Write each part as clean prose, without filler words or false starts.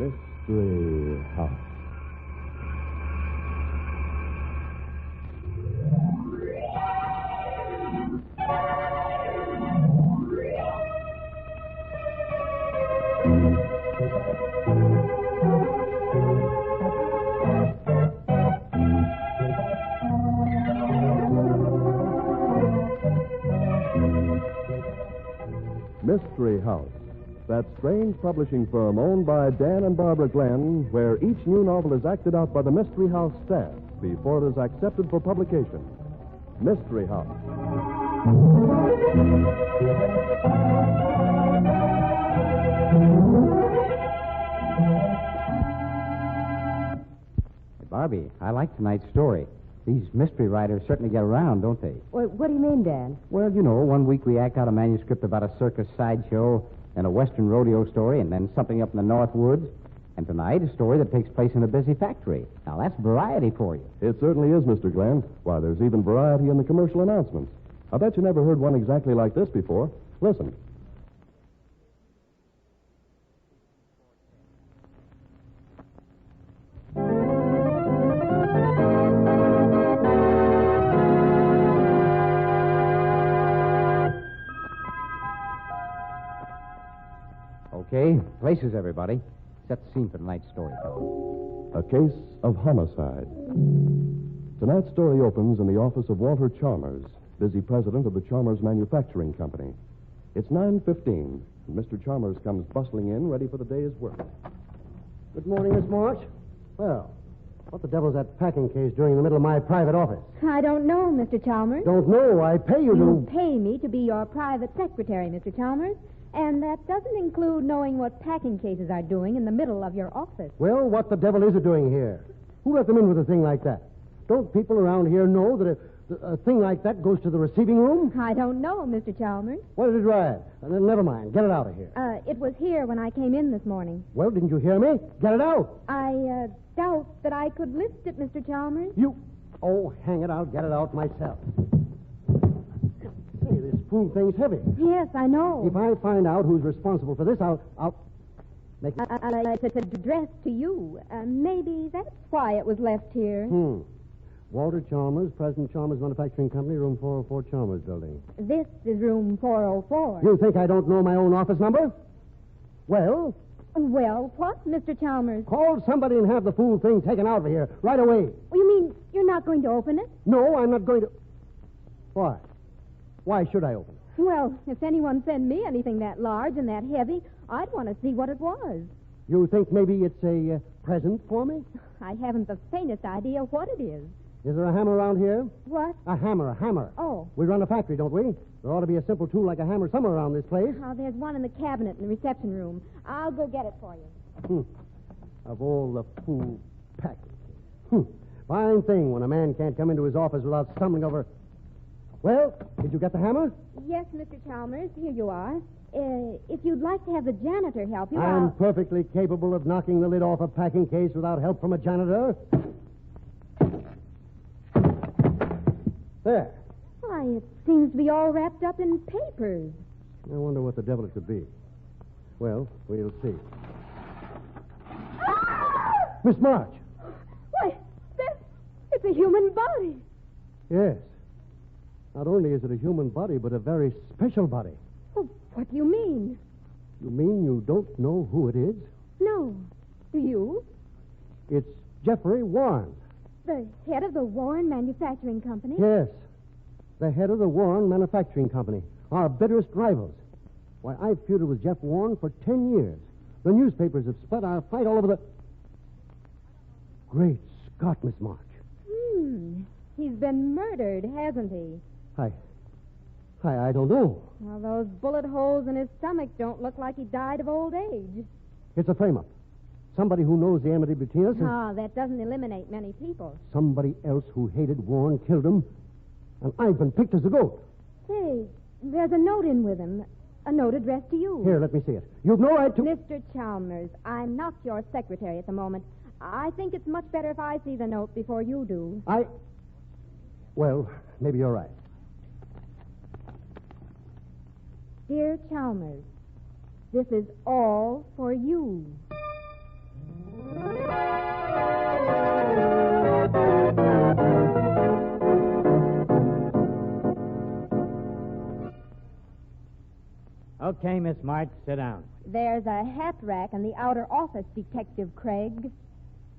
Mystery House. Mystery House, that strange publishing firm owned by Dan and Barbara Glenn, where each new novel is acted out by the Mystery House staff before it is accepted for publication. Mystery House. Hey, Barbie, I like tonight's story. These mystery writers certainly get around, don't they? Well, what do you mean, Dan? Well, you know, one week we act out a manuscript about a circus sideshow, then a western rodeo story, and then something up in the North Woods. And tonight, a story that takes place in a busy factory. Now, that's variety for you. It certainly is, Mr. Glenn. Why, there's even variety in the commercial announcements. I bet you never heard one exactly like this before. Listen. Okay, places, everybody. Set the scene for tonight's story, fellas. A case of homicide. Tonight's story opens in the office of Walter Chalmers, busy president of the Chalmers Manufacturing Company. It's 9:15, and Mr. Chalmers comes bustling in, ready for the day's work. Good morning, Miss March. Well, what the devil's that packing case doing in the middle of my private office? I don't know, Mr. Chalmers. Don't know. I pay you You to... pay me to be your private secretary, Mr. Chalmers. And that doesn't include knowing what packing cases are doing in the middle of your office. Well, what the devil is it doing here? Who let them in with a thing like that? Don't people around here know that a thing like that goes to the receiving room? I don't know, Mr. Chalmers. What did it ride? Never mind. Get it out of here. It was here when I came in this morning. Well, didn't you hear me? Get it out. I doubt that I could lift it, Mr. Chalmers. You... Oh, hang it. I'll get it out myself. Hey, this fool thing's heavy. Yes, I know. If I find out who's responsible for this, I'll make it... It's addressed to you. Maybe that's why it was left here. Walter Chalmers, President Chalmers Manufacturing Company, room 404, Chalmers Building. This is room 404. You think I don't know my own office number? Well? Well, what, Mr. Chalmers? Call somebody and have the fool thing taken out of here right away. You mean you're not going to open it? No, I'm not going to... Why? Why should I open it? Well, if anyone sent me anything that large and that heavy, I'd want to see what it was. You think maybe it's a present for me? I haven't the faintest idea what it is. Is there a hammer around here? What? A hammer. Oh. We run a factory, don't we? There ought to be a simple tool like a hammer somewhere around this place. Oh, there's one in the cabinet in the reception room. I'll go get it for you. Of all the fool packing. Fine thing when a man can't come into his office without stumbling over... Well, did you get the hammer? Yes, Mr. Chalmers. Here you are. If you'd like to have the janitor help you, I'm perfectly capable of knocking the lid off a packing case without help from a janitor. There. Why, it seems to be all wrapped up in papers. I wonder what the devil it could be. Well, we'll see. Miss March. Why, it's a human body. Yes. Not only is it a human body, but a very special body. Oh, what do you mean? You mean you don't know who it is? No. Do you? It's Jeffrey Warren. The head of the Warren Manufacturing Company? Yes. The head of the Warren Manufacturing Company. Our bitterest rivals. Why, I've feuded with Jeff Warren for 10 years. The newspapers have spread our fight all over the... Great Scott, Miss March. He's been murdered, hasn't he? I don't know. Well, those bullet holes in his stomach don't look like he died of old age. It's a frame-up. Somebody who knows the enmity between us. That doesn't eliminate many people. Somebody else who hated Warren killed him. And I've been picked as a goat. Hey, there's a note in with him. A note addressed to you. Here, let me see it. You've no right to... Mr. Chalmers, I'm not your secretary at the moment. I think it's much better if I see the note before you do. Well, maybe you're right. Dear Chalmers, this is all for you. Okay, Miss March, sit down. There's a hat rack in the outer office, Detective Craig.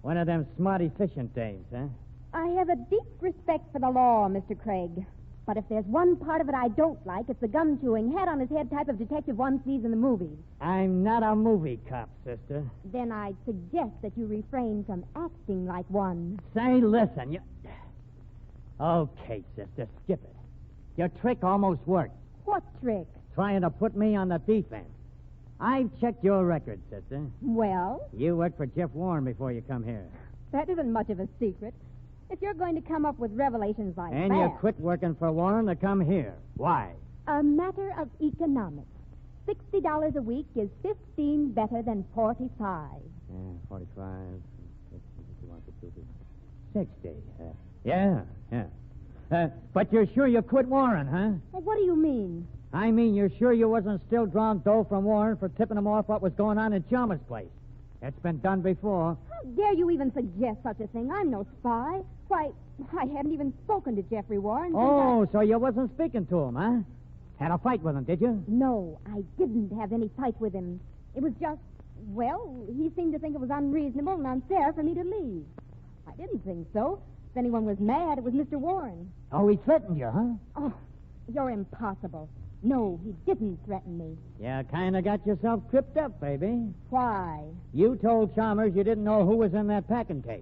One of them smart, efficient dames, huh? I have a deep respect for the law, Mr. Craig. But if there's one part of it I don't like, it's the gum-chewing, hat-on-his-head type of detective one sees in the movies. I'm not a movie cop, sister. Then I'd suggest that you refrain from acting like one. Say, listen, you... Okay, sister, skip it. Your trick almost worked. What trick? Trying to put me on the defense. I've checked your record, sister. Well, You worked for Jeff Warren before you come here. that isn't much of a secret. If you're going to come up with revelations like And that... you quit working for Warren to come here. Why? A matter of economics. $60 a week is 15 better than 45. 45, 60. Yeah. But you're sure you quit Warren, huh? Well, what do you mean? I mean, you're sure you wasn't still drawing dough from Warren for tipping him off what was going on in Chalmers' place? It's been done before. How dare you even suggest such a thing? I'm no spy. Why, I haven't even spoken to Jeffrey Warren since Oh, so you wasn't speaking to him, huh? Had a fight with him, did you? No, I didn't have any fight with him. It was just, well, he seemed to think it was unreasonable and unfair for me to leave. I didn't think so. If anyone was mad, it was Mr. Warren. Oh, he threatened you, huh? Oh, you're impossible. No, he didn't threaten me. You kind of got yourself tripped up, baby. Why? You told Chalmers you didn't know who was in that packing case.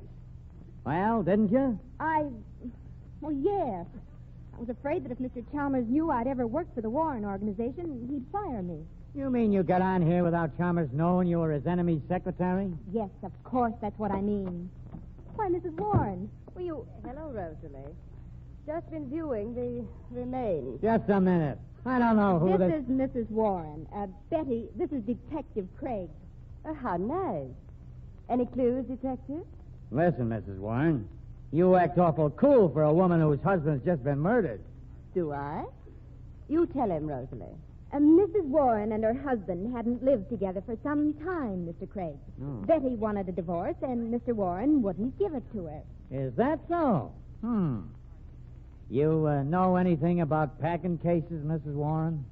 Well, didn't you? Well, yes. I was afraid that if Mr. Chalmers knew I'd ever worked for the Warren organization, he'd fire me. You mean you got on here without Chalmers knowing you were his enemy's secretary? Yes, of course, that's what I mean. Why, Mrs. Warren, were you... Hello, Rosalie. Just been viewing the remains. Just a minute. I don't know who This is Mrs. Warren. Betty, this is Detective Craig. How nice. Any clues, Detective? Listen, Mrs. Warren, you act awful cool for a woman whose husband's just been murdered. Do I? You tell him, Rosalie. Mrs. Warren and her husband hadn't lived together for some time, Mr. Craig. Oh. Betty wanted a divorce, and Mr. Warren wouldn't give it to her. Is that so? You know anything about packing cases, Mrs. Warren?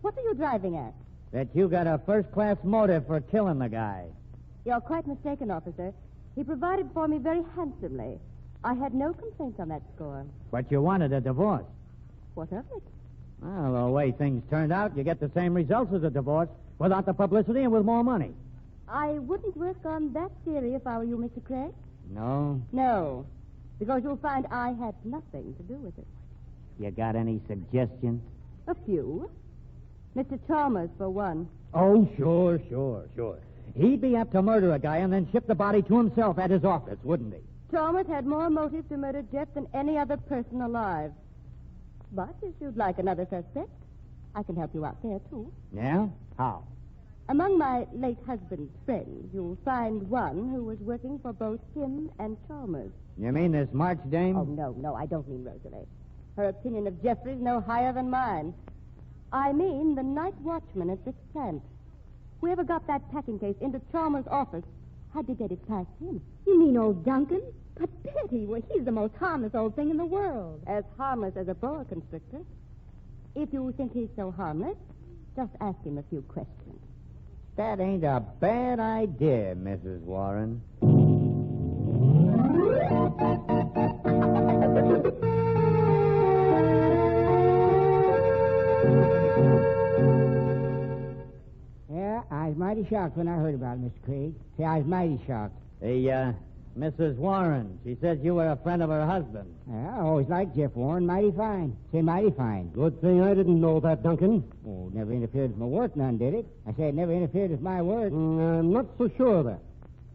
What are you driving at? That you got a first-class motive for killing the guy. You're quite mistaken, officer. He provided for me very handsomely. I had no complaints on that score. But you wanted a divorce. What of it? Well, the way things turned out, you get the same results as a divorce without the publicity and with more money. I wouldn't work on that theory if I were you, Mr. Craig. No? No, because you'll find I had nothing to do with it. You got any suggestions? A few. Mr. Chalmers, for one. Oh, sure. He'd be apt to murder a guy and then ship the body to himself at his office, wouldn't he? Chalmers had more motive to murder Jeff than any other person alive. But if you'd like another suspect, I can help you out there, too. Yeah? How? Among my late husband's friends, you'll find one who was working for both him and Chalmers. You mean this March dame? Oh, no, I don't mean Rosalie. Her opinion of Jeffrey's no higher than mine. I mean the night watchman at this plant. Whoever got that packing case into Chalmers' office had to get it past him. You mean old Duncan? But Betty, well, he's the most harmless old thing in the world. As harmless as a boa constrictor. If you think he's so harmless, just ask him a few questions. That ain't a bad idea, Mrs. Warren. Yeah, I was mighty shocked when I heard about it, Mr. Craig. Say, I was mighty shocked. Mrs. Warren, she says you were a friend of her husband. Yeah, I always liked Jeff Warren. Mighty fine. Say, mighty fine. Good thing I didn't know that, Duncan. Oh, never interfered with my work, none, did it? I say it never interfered with my work. I'm not so sure of that.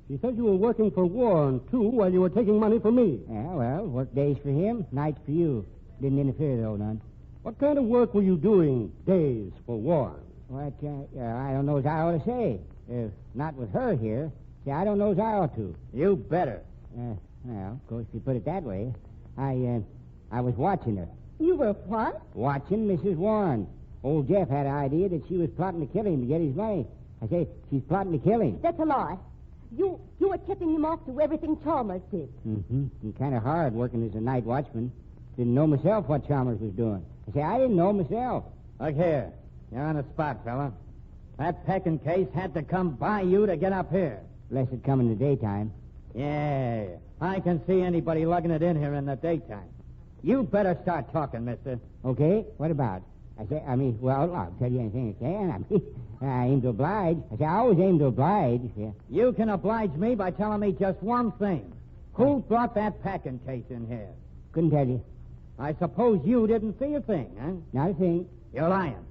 She says you were working for Warren, too, while you were taking money from me. Yeah, well, work days for him, nights for you. Didn't interfere, though, none. What kind of work were you doing days for Warren? What, I don't know as I ought to say. Not with her here. See, I don't know as I ought to. You better. Well, of course, if you put it that way, I was watching her. You were what? Watching Mrs. Warren. Old Jeff had an idea that she was plotting to kill him to get his money. I say, she's plotting to kill him. That's a lie. You were tipping him off to everything Chalmers did. Mm-hmm. And kind of hard working as a night watchman. Didn't know myself what Chalmers was doing. I say, I didn't know myself. Look here. You're on the spot, fella. That packing case had to come by you to get up here. Unless it come in the daytime. Yeah, I can see anybody lugging it in here in the daytime. You better start talking, mister. Okay, what about? Well, I'll tell you anything I can. I aim to oblige. I always aim to oblige. Yeah. You can oblige me by telling me just one thing. Who brought that packing case in here? Couldn't tell you. I suppose you didn't see a thing, huh? Not a thing. You're lying.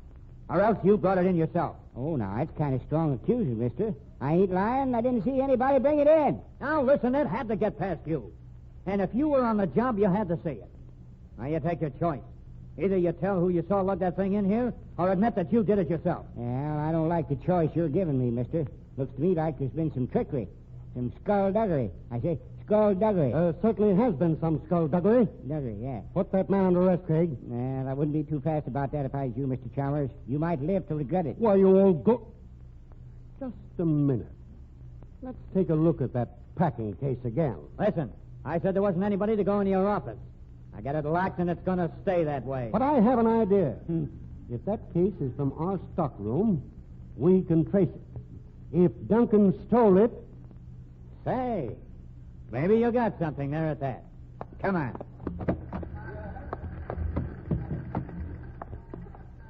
Or else you brought it in yourself. Oh, now, that's kind of strong accusing, mister. I ain't lying. I didn't see anybody bring it in. Now, listen, it had to get past you. And if you were on the job, you had to see it. Now, you take your choice. Either you tell who you saw lug that thing in here, or admit that you did it yourself. Well, I don't like the choice you're giving me, mister. Looks to me like there's been some trickery, some skullduggery. I say skullduggery. Certainly has been some skullduggery. Duggery, yeah. Put that man under arrest, Craig. Well, I wouldn't be too fast about that if I was you, Mr. Chalmers. You might live to regret it. Why, you old Just a minute. Let's take a look at that packing case again. Listen, I said there wasn't anybody to go into your office. I got it locked, and it's going to stay that way. But I have an idea. If that case is from our stockroom, we can trace it. If Duncan stole it... Say, maybe you got something there at that. Come on.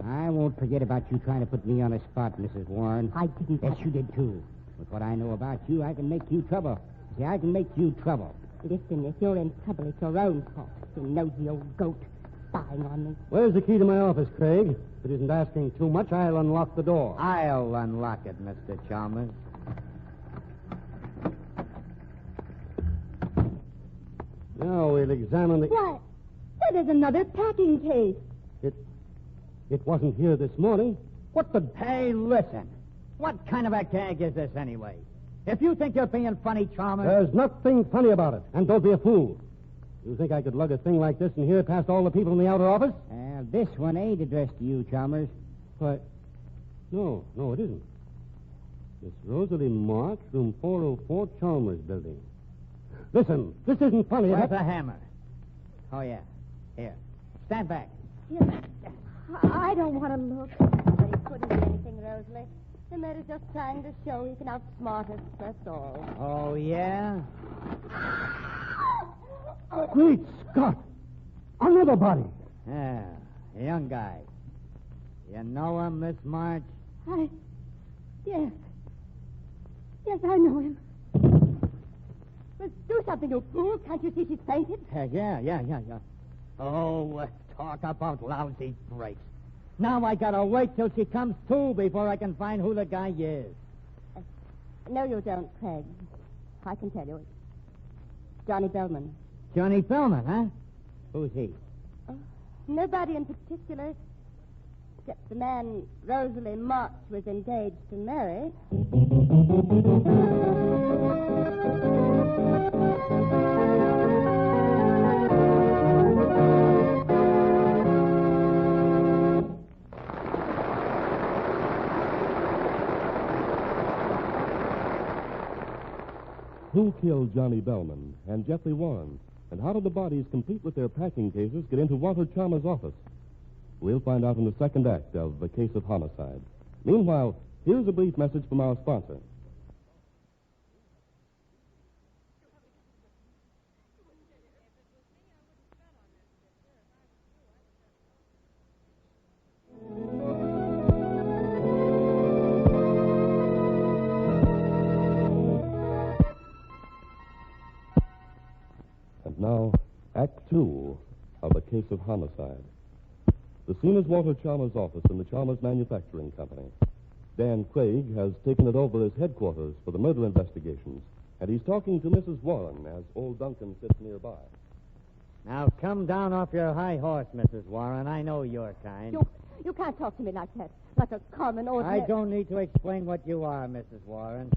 I won't forget about you trying to put me on the spot, Mrs. Warren. I didn't. Yes, you did, too. With what I know about you, I can make you trouble. See, I can make you trouble. Listen, if you're in trouble, it's your own fault. You nosy old goat spying on me. Where's the key to my office, Craig? If it isn't asking too much, I'll unlock the door. I'll unlock it, Mr. Chalmers. Now we'll examine the... Why, that is another packing case. It wasn't here this morning. What the... Hey, listen. What kind of a gag is this anyway? If you think you're being funny, Chalmers... There's nothing funny about it. And don't be a fool. You think I could lug a thing like this in here past all the people in the outer office? This one ain't addressed to you, Chalmers. Why, no, it isn't. It's Rosalie March, room 404, Chalmers Building. Listen, this isn't funny. Where's the hammer? Oh, yeah. Here. Stand back. I don't want to look. But he couldn't do anything, Rosalie. The mayor's just trying to show he can outsmart us, that's all. Oh, yeah? Great Scott! Another body! Yeah, a young guy. You know him, Miss March? Yes. Yes, I know him. Well, do something, you fool. Can't you see she's fainted? Yeah. Oh, talk about lousy brakes. Now I gotta wait till she comes to before I can find who the guy is. No, you don't, Craig. I can tell you. It's Johnny Bellman. Johnny Bellman, huh? Who's he? Nobody in particular, except the man Rosalie March was engaged to marry. Who killed Johnny Bellman and Jeffrey Warren? And how did the bodies, complete with their packing cases, get into Walter Chalmers' office? We'll find out in the second act of The Case of Homicide. Meanwhile, here's a brief message from our sponsor. And now, Act 2 of The Case of Homicide. The scene is Walter Chalmers' office in the Chalmers Manufacturing Company. Dan Craig has taken it over as headquarters for the murder investigations, and he's talking to Mrs. Warren as old Duncan sits nearby. Now come down off your high horse, Mrs. Warren. I know your kind. You can't talk to me like that, like a common ordinary... I don't need to explain what you are, Mrs. Warren.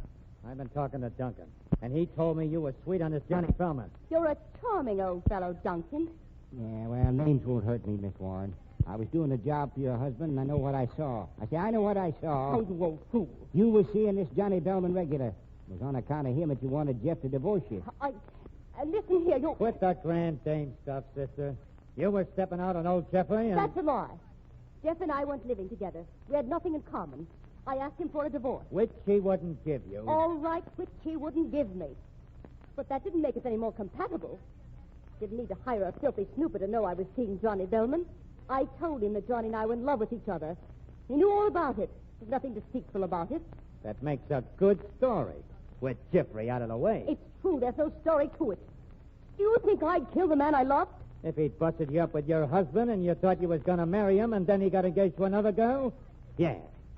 I've been talking to Duncan, and he told me you were sweet on this Johnny Bellman. You're a charming old fellow, Duncan. Yeah, well, names won't hurt me, Miss Warren. I was doing a job for your husband, and I know what I saw. I know what I saw. Oh, you old fool. You were seeing this Johnny Bellman regular. It was on account of him that you wanted Jeff to divorce you. Listen here, you... Quit that grand dame stuff, sister. You were stepping out on old Jeffrey, and... That's a lie. Jeff and I weren't living together. We had nothing in common. I asked him for a divorce. Which he wouldn't give you. All right, which he wouldn't give me. But that didn't make us any more compatible. Didn't need to hire a filthy snooper to know I was seeing Johnny Bellman. I told him that Johnny and I were in love with each other. He knew all about it. There's nothing deceitful about it. That makes a good story. With Jeffrey out of the way. It's true. There's no story to it. Do you think I'd kill the man I loved? If he'd busted you up with your husband and you thought you was going to marry him and then he got engaged to another girl? Yeah,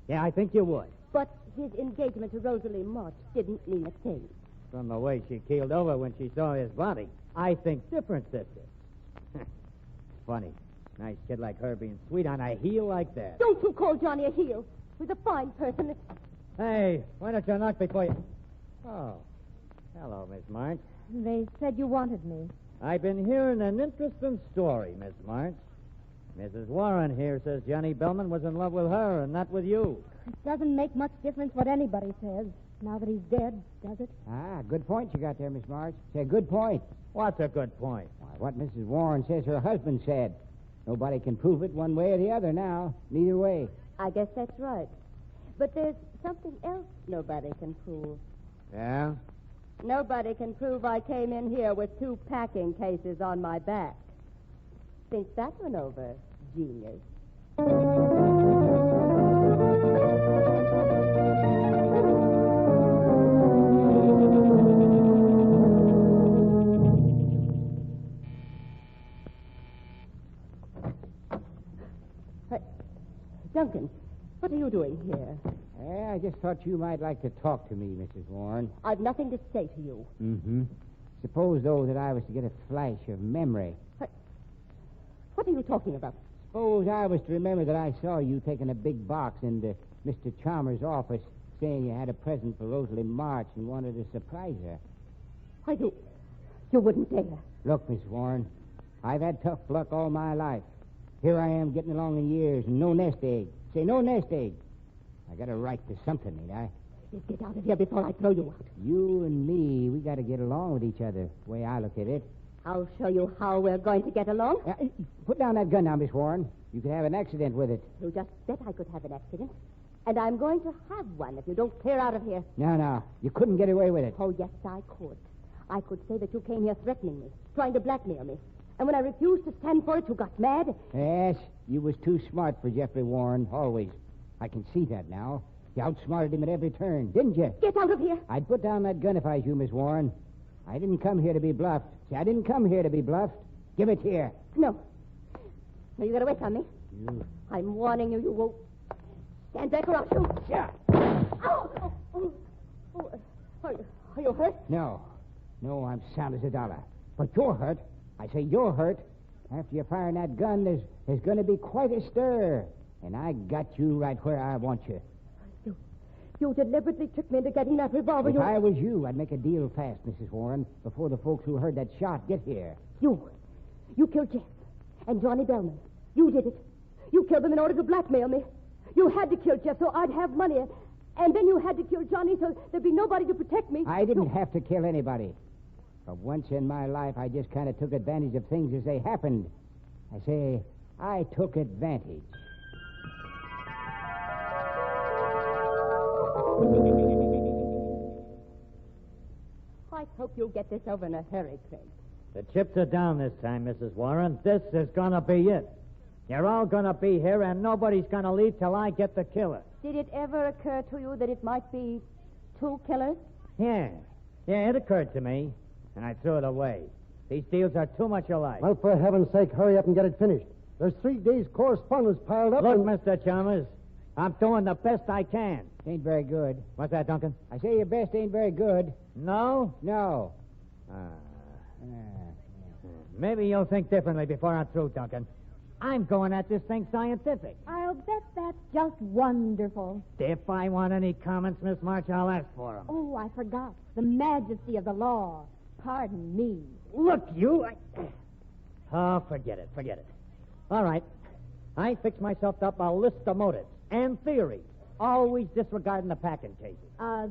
I think you would. But his engagement to Rosalie March didn't mean a thing. From the way she keeled over when she saw his body, I think different, sister. Funny. Nice kid like her being sweet on a heel like that. Don't you call Johnny a heel. He's a fine person. Hey, why don't you knock before you... Oh, hello, Miss March. They said you wanted me. I've been hearing an interesting story, Miss March. Mrs. Warren here says Johnny Bellman was in love with her and not with you. It doesn't make much difference what anybody says, now that he's dead, does it? Ah, good point you got there, Miss March. Say, good point. What's a good point? Why, what Mrs. Warren says her husband said. Nobody can prove it one way or the other now. Neither way. I guess that's right. But there's something else nobody can prove. Yeah? Nobody can prove I came in here with 2 packing cases on my back. Think that one over, genius. Hey, Duncan, what are you doing here? I just thought you might like to talk to me, Mrs. Warren. I've nothing to say to you. Mm-hmm. Suppose, though, that I was to get a flash of memory. What are you talking about? Suppose I was to remember that I saw you taking a big box into Mr. Chalmers' office saying you had a present for Rosalie March and wanted to surprise her. Why, you wouldn't dare. Look, Miss Warren, I've had tough luck all my life. Here I am getting along in years and no nest egg. Say, no nest egg. I got a right to something, ain't I? You get out of here before I throw you out. You and me, we got to get along with each other, the way I look at it. I'll show you how we're going to get along. Put down that gun now, Miss Warren. You could have an accident with it. You just said I could have an accident. And I'm going to have one if you don't clear out of here. No. You couldn't get away with it. Oh, yes, I could. I could say that you came here threatening me, trying to blackmail me. And when I refused to stand for it, you got mad. Yes, you was too smart for Jeffrey Warren, always. I can see that now. You outsmarted him at every turn, didn't you? Get out of here. I'd put down that gun if I was you, Miss Warren. I didn't come here to be bluffed. See, I didn't come here to be bluffed. Give it here. No, you got away from me. You... I'm warning you, you won't. Stand back or I'll shoot. Yeah. Are you hurt? No, I'm sound as a dollar. But you're hurt. I say you're hurt. After you firing that gun, there's going to be quite a stir. And I got you right where I want you. You deliberately tricked me into getting that revolver. If I was you, I'd make a deal fast, Mrs. Warren, before the folks who heard that shot get here. You killed Jeff and Johnny Bellman. You did it. You killed them in order to blackmail me. You had to kill Jeff so I'd have money. And then you had to kill Johnny so there'd be nobody to protect me. I didn't have to kill anybody. For once in my life, I just kind of took advantage of things as they happened. I say, I took advantage. I hope you'll get this over in a hurry, Craig. The chips are down this time, Mrs. Warren. This is going to be it. You're all going to be here, and nobody's going to leave till I get the killer. Did it ever occur to you that it might be 2 killers? Yeah, it occurred to me, and I threw it away. These deals are too much alike. Well, for heaven's sake, hurry up and get it finished. There's 3 days' correspondence piled up. Look, Mr. Chalmers, I'm doing the best I can. Ain't very good. What's that, Duncan? I say your best ain't very good. No? No. Maybe you'll think differently before I'm through, Duncan. I'm going at this thing scientific. I'll bet that's just wonderful. If I want any comments, Miss March, I'll ask for them. Oh, I forgot. The majesty of the law. Pardon me. Look, you... Oh, forget it. All right. I fixed myself up a list of motives and theories, always disregarding the packing cases.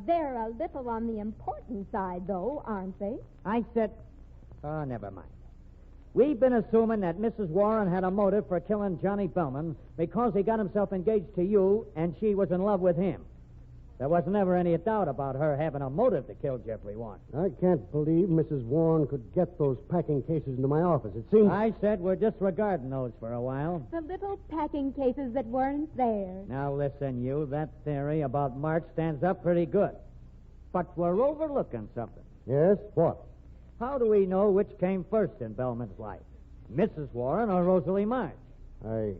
They're a little on the important side, though, aren't they? I said... Oh, never mind. We've been assuming that Mrs. Warren had a motive for killing Johnny Bellman because he got himself engaged to you and she was in love with him. There was never any doubt about her having a motive to kill Jeffrey Warren. I can't believe Mrs. Warren could get those packing cases into my office. It seems... I said we're disregarding those for a while. The little packing cases that weren't there. Now listen, you, that theory about March stands up pretty good. But we're overlooking something. Yes? What? How do we know which came first in Bellman's life? Mrs. Warren or Rosalie March? I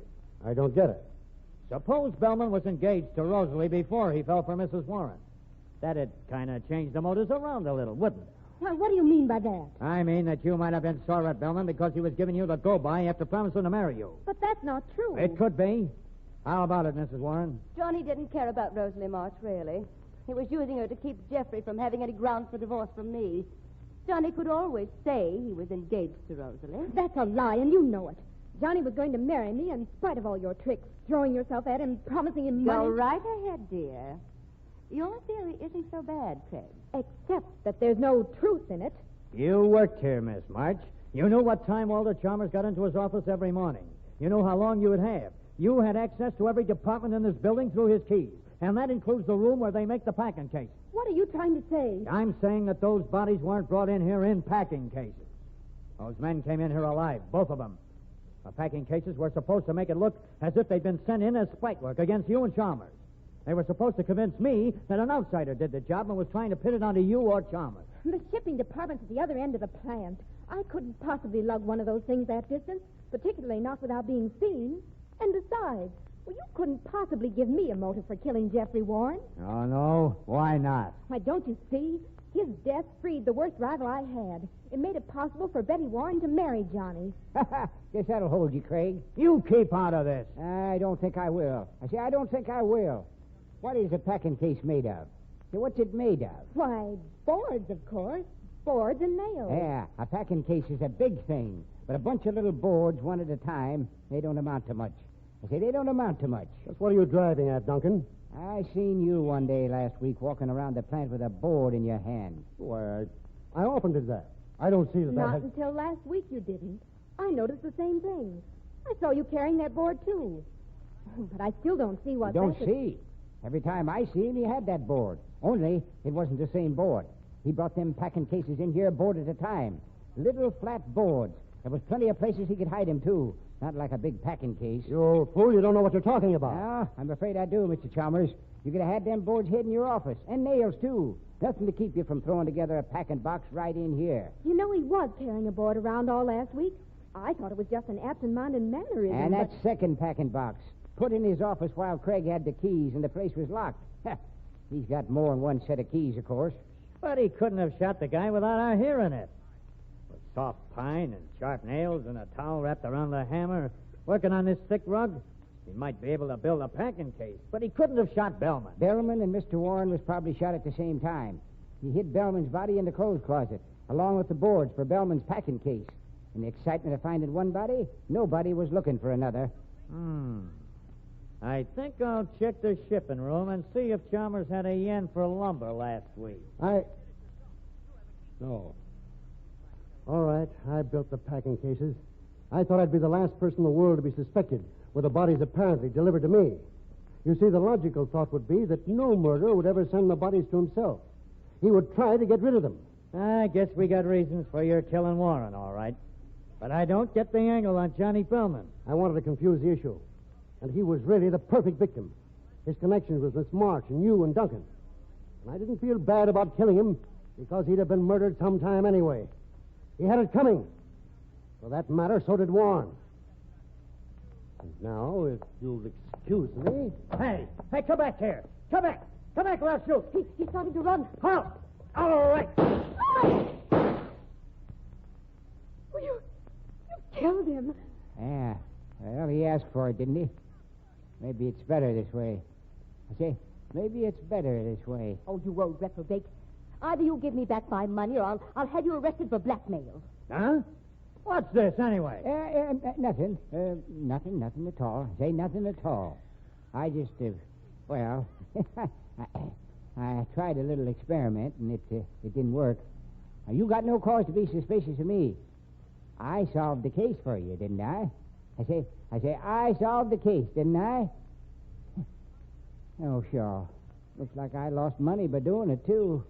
don't get it. Suppose Bellman was engaged to Rosalie before he fell for Mrs. Warren. That'd kind of change the motives around a little, wouldn't it? Now, what do you mean by that? I mean that you might have been sore at Bellman because he was giving you the go-by after promising to marry you. But that's not true. It could be. How about it, Mrs. Warren? Johnny didn't care about Rosalie March, really. He was using her to keep Jeffrey from having any grounds for divorce from me. Johnny could always say he was engaged to Rosalie. That's a lie, and you know it. Johnny was going to marry me in spite of all your tricks, throwing yourself at him, promising him money. Go right ahead, dear. Your theory isn't so bad, Craig. Except that there's no truth in it. You worked here, Miss March. You knew what time Walter Chalmers got into his office every morning. You knew how long you would have. You had access to every department in this building through his keys. And that includes the room where they make the packing cases. What are you trying to say? I'm saying that those bodies weren't brought in here in packing cases. Those men came in here alive, both of them. The packing cases were supposed to make it look as if they'd been sent in as spite work against you and Chalmers. They were supposed to convince me that an outsider did the job and was trying to pit it onto you or Chalmers. The shipping department's at the other end of the plant. I couldn't possibly lug one of those things that distance, particularly not without being seen. And besides, well, you couldn't possibly give me a motive for killing Jeffrey Warren. Oh, no? Why not? Why, don't you see? His death freed the worst rival I had. It made it possible for Betty Warren to marry Johnny. Guess that'll hold you, Craig. You keep out of this. I don't think I will. I don't think I will. What is a packing case made of? What's it made of? Why, boards, of course. Boards and nails. Yeah, a packing case is a big thing. But a bunch of little boards, one at a time, they don't amount to much. They don't amount to much. Just what are you driving at, Duncan? I seen you one day last week walking around the plant with a board in your hand. Why, I often did that. I don't see that Not has... until last week you didn't. I noticed the same thing. I saw you carrying that board, too. But I still don't see what You don't see. Every time I see him, he had that board. Only it wasn't the same board. He brought them packing cases in here, board at a time. Little flat boards. There was plenty of places he could hide them, too. Not like a big packing case. You old fool, you don't know what you're talking about. No, I'm afraid I do, Mr. Chalmers. You could have had them boards hid in your office. And nails, too. Nothing to keep you from throwing together a packing box right in here. You know he was carrying a board around all last week. I thought it was just an absent-minded mannerism. And that but... second packing box, put in his office while Craig had the keys and the place was locked. He's got more than one set of keys, of course. But he couldn't have shot the guy without our hearing it. With soft pine and sharp nails and a towel wrapped around the hammer, working on this thick rug, he might be able to build a packing case. But he couldn't have shot Bellman. Bellman and Mr. Warren was probably shot at the same time. He hid Bellman's body in the clothes closet, along with the boards for Bellman's packing case. In the excitement of finding one body, nobody was looking for another. I think I'll check the shipping room and see if Chalmers had a yen for lumber last week. No. All right, I built the packing cases. I thought I'd be the last person in the world to be suspected, with the bodies apparently delivered to me. You see, the logical thought would be that no murderer would ever send the bodies to himself. He would try to get rid of them. I guess we got reasons for your killing Warren, all right. But I don't get the angle on Johnny Bellman. I wanted to confuse the issue. And he was really the perfect victim. His connections with Miss March and you and Duncan. And I didn't feel bad about killing him because he'd have been murdered sometime anyway. He had it coming. For that matter, so did Warren. And now, if you'll excuse me... Hey, come back here. Come back. Come back or I'll shoot. He's starting to run. Halt. All right. Oh, you killed him. Yeah. Well, he asked for it, didn't he? Maybe it's better this way. I say, maybe it's better this way. Oh, you old reprobate. Either you give me back my money or I'll have you arrested for blackmail. Huh? What's this, anyway? Nothing. Nothing at all. Say nothing at all. I just, well, I tried a little experiment, and it didn't work. Now, you got no cause to be suspicious of me. I solved the case for you, didn't I? I solved the case, didn't I? Oh, sure. Looks like I lost money by doing it, too.